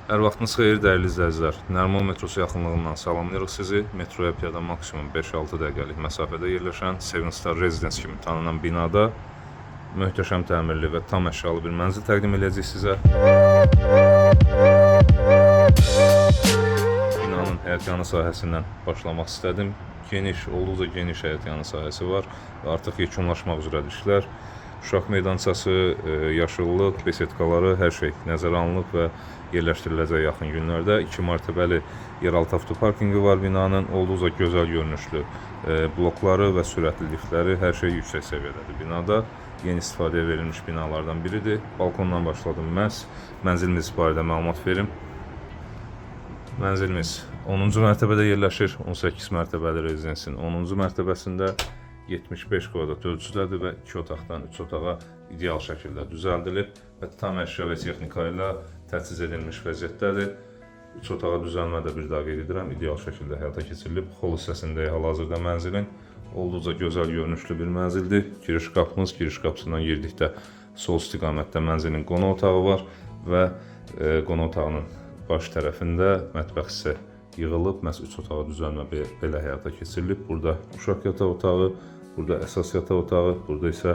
Hər vaxtınız xeyir dəyərli izləyicilər. Nəriman metrosu yaxınlığından salamlayırıq sizi. Metroya piyada maksimum 5-6 dəqiqəlik məsafədə yerləşən Seven Star Residence kimi tanınan binada möhtəşəm təmirli və tam əşyalı bir mənzil təqdim edəcəyik sizə. Binanın həyətyanı sahəsindən başlamaq istədim. Olduqca geniş həyətyanı sahəsi var və artıq yekunlaşmaq üzrədir işlər. Uşaq meydançası, yaşıllıq, besetkaları, hər şey nəzərə alınıb və yerləşdiriləcək yaxın günlərdə. 2 mərtəbəli yeraltı avtoparkinqi var binanın. Olduqca gözəl görünüşlü blokları və sürətli liftləri, hər şey yüksək səviyyədədir binada. Yeni istifadəyə verilmiş binalardan biridir. Balkondan başladım məhz. Mənzilimiz barədə məlumat verim. Mənzilimiz 10-cu mərtəbədə yerləşir. 18 mərtəbəli rezidensin 10-cu mərtəbəsində 75 kvadrat ölçüdədir və 2 otaqdan 3 otağa ideal şəkildə düzəldilib və tam əşya və texnika ilə təchiz edilmiş vəziyyətdədir. 3 otağa düzəlmə də bir daha qeyd edirəm, ideal şəkildə həyata keçirilib. Xol hissəsində hal-hazırda mənzilin olduqca gözəl görünüşlü bir mənzildir. Giriş qapımız, giriş qapısından girdikdə sol istiqamətdə mənzilin qonaq otağı var və qonaq otağının baş tərəfində mətbəx hissə yığılıb, məhz 3 otağa düzəlmə belə həyata keçirilib. Burada uşaq yataq otağı, burada əsas yataq otağı, burada isə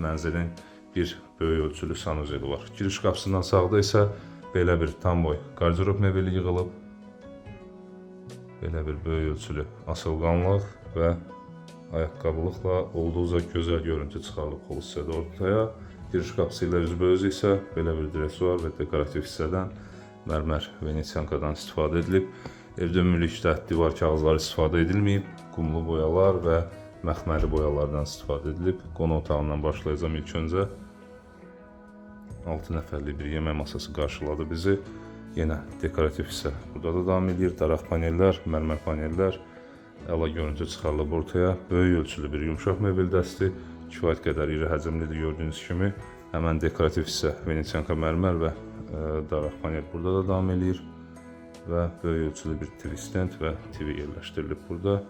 mənzilin bir böyük ölçülü sanuzeli var. Giriş qapısından sağda isə belə bir tam boy qardirob mebeli yığılıb. Belə bir böyük ölçülü asılqanlıq və ayaqqabılıqla olduqca gözəl görüntü çıxarılıb xol hissədə ortaya. Giriş qapısı ilə üzbəüz isə belə bir dresuar və dekorativ hissədən mərmər venesiyankadan istifadə edilib. Evdə ümumilikdə divar kağızları istifadə edilməyib, qumlu boyalar və məxməri boyalardan istifadə edilib. Qonaq otağından başlayacağım ilk öncə. 6 nəfərlik bir yemək masası qarşıladı bizi. Yenə dekorativ hissə burada da davam edir. Daraq panellər, mərmər panellər, əla görüntü çıxarılıb ortaya. Böyük ölçülü bir yumşaq mebel dəsti, kifayət qədər iri həcmlidir gördüyünüz kimi. Həmən dekorativ hissə venesiyanka mərmər və daraq panel burada da davam edir. Və böyük ölçülü bir TV stand və TV yerləşdirilib burada.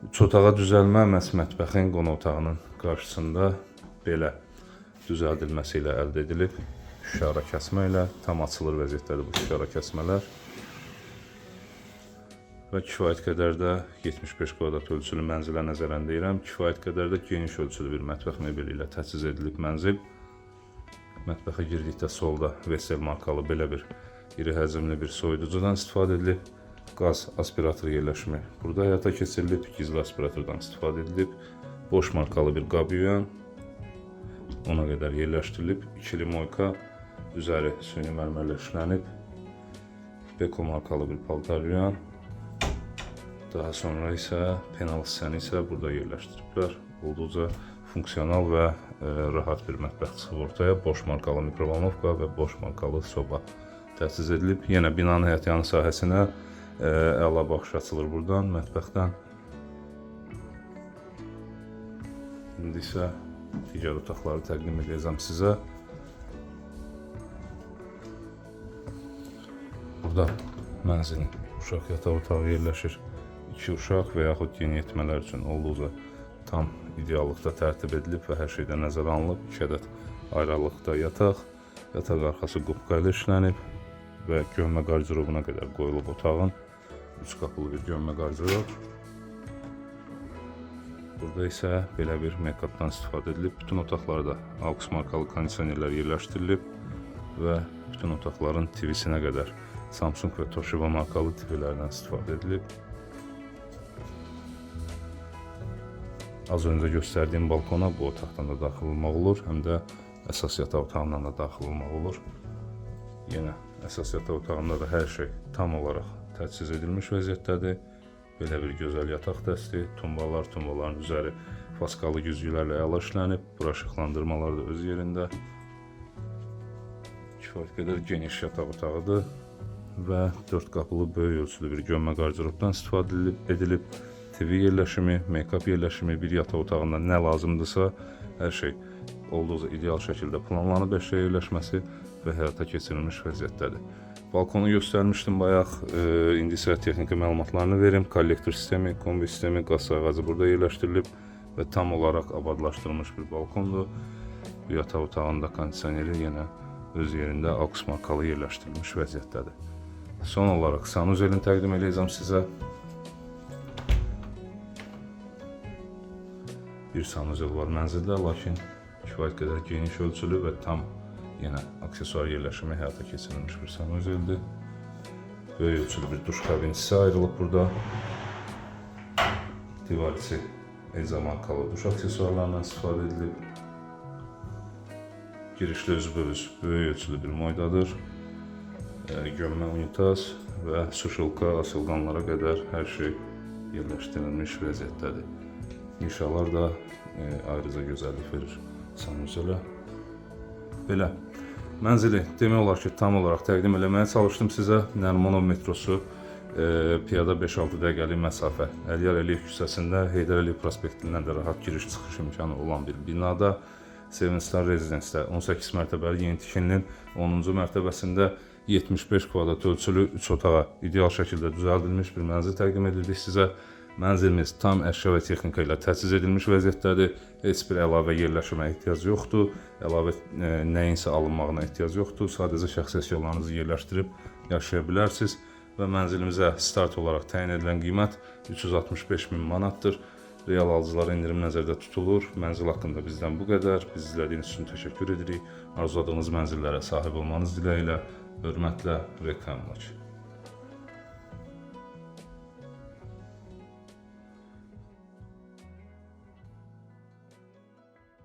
3 otağa düzəlmə məhz mətbəxin qonaq otağının qarşısında belə düzəldilməsi ilə əldə edilib. Şüşə kəsmə ilə tam açılır vəziyyətdədir bu şüşə kəsmələr. Və kifayət qədər də 75 kvadrat ölçülü mənzilə nəzərən deyirəm. Kifayət qədər də geniş ölçülü bir mətbəx mebeli ilə təchiz edilib mənzil. Mətbəxə girdikdə solda Vestel markalı belə bir iri həcmli bir soyuducudan istifadə edilib. Qaz aspiratoru yerləşimi burada həyata keçirilib. Gizli aspiratordan istifadə edilib. Boş markalı bir qab yuyan ona qədər yerləşdirilib. İkili moyka üzəri süni mərmərlə işlənib. Beko markalı bir paltar yuyan. Daha sonra isə penal hissəni isə burada yerləşdiriblər. Olduqca funksional və rahat bir mətbəx çıxıb ortaya. Boş markalı mikrovalnovka və boş markalı soba təchiz edilib. Yenə binanın həyətyanı sahəsinə əla baxış açılır buradan, mətbəxdən. İndi isə digər otaqları təqdim edəcəm sizə. Burada mənzilin uşaq yataq otağı yerləşir. 2 uşaq və yaxud yeniyetmələr üçün olduqca tam ideallıqda tərtib edilib və hər şeydə nəzərə alınıb. 2 ədəd ayrılıqda yataq, yataq arxası qupqa ilə işlənib və gömmə qardirobuna qədər qoyulub otağın. 3 qapılı bir gömmə qardirob. Burada isə belə bir make-updan istifadə edilib. Bütün otaqlarda AUX markalı kondisionerlər yerləşdirilib və bütün otaqların TV-sinə qədər Samsung və Toshiba markalı TV-lərdən istifadə edilib. Az öncə göstərdiyim balkona bu otaqdan da daxil olmaq olur, həm də əsas yataq otağından da daxil olmaq olur. Yenə əsas yataq otağında da hər şey tam olaraq təchiz edilmiş vəziyyətdədir. Belə bir gözəl yataq dəsti, tumbaların üzəri faskalı güzgülərlə əla işlənib. Bura işıqlandırmalar da öz yerində. Kifayət qədər geniş yataq otağıdır və 4 qapılı böyük ölçülü bir gömmə qardirobdan istifadə edilib. TV yerləşimi, make-up yerləşimi, bir yataq otağında nə lazımdırsa, hər şey olduqca ideal şəkildə planlanıb əşya yerləşməsi və həyata keçirilmiş vəziyyətdədir. Balkonu göstərmişdim bayaq, indi isə texniki məlumatlarını verim. Kollektor sistemi, kombi sistemi, qaz ağacı burada yerləşdirilib və tam olaraq abadlaşdırılmış bir balkondur. Bu yataq otağında kondisioneri yenə öz yerində AUX markalı yerləşdirilmiş vəziyyətdədir. Son olaraq sanuzelini təqdim edəcəm sizə. Bir sanuzel var mənzildə, lakin kifayət qədər geniş ölçülü və tam yenə aksesuar yerləşimi həyata keçirilmiş bir sanuzeldir. Böyük ölçülü bir duş kabinçisi ayrılıb burada. Divar içi Elza markalı duş aksesuarlarından istifadə edilib. Girişli üzböz böyük ölçülü bir moydadır. Gömmə unitaz və suşulka, asılqanlara qədər hər şey yerləşdirilmiş vəziyyətdədir. Nişalar da ayrıca gözəllik verir sanuzelə. Belə, mənzili demək olar ki, tam olaraq təqdim eləməyə çalışdım sizə. Nərimanov metrosu, piyada 5-6 dəqiqəlik məsafə. Əliyar Əliyev küçəsində Heydər Əliyev prospektindən də rahat giriş-çıxış imkanı olan bir binada. Seven Star Residence-də 18 mərtəbəli yeni tikilinin 10-cu mərtəbəsində 75 kvadrat ölçülü 3 otağa ideal şəkildə düzəldilmiş bir mənzil təqdim edildik sizə. Mənzilimiz tam əşya və texnika ilə təchiz edilmiş vəziyyətdədir. Heç bir əlavə yerləşmə ehtiyac yoxdur. Əlavə nəyinsə alınmağına ehtiyac yoxdur. Sadəcə şəxsi əşyalarınızı yerləşdirib yaşaya bilərsiniz. Və mənzilimizə start olaraq təyin edilən qiymət 365.000 manatdır. Real alıcılara endirim nəzərdə tutulur. Mənzil haqqında bizdən bu qədər. Biz izlədiyiniz üçün təşəkkür edirik. Arzuladığınız mənzillərə sahib olmanız diləyilə. Hörmətlə, reklamlaç.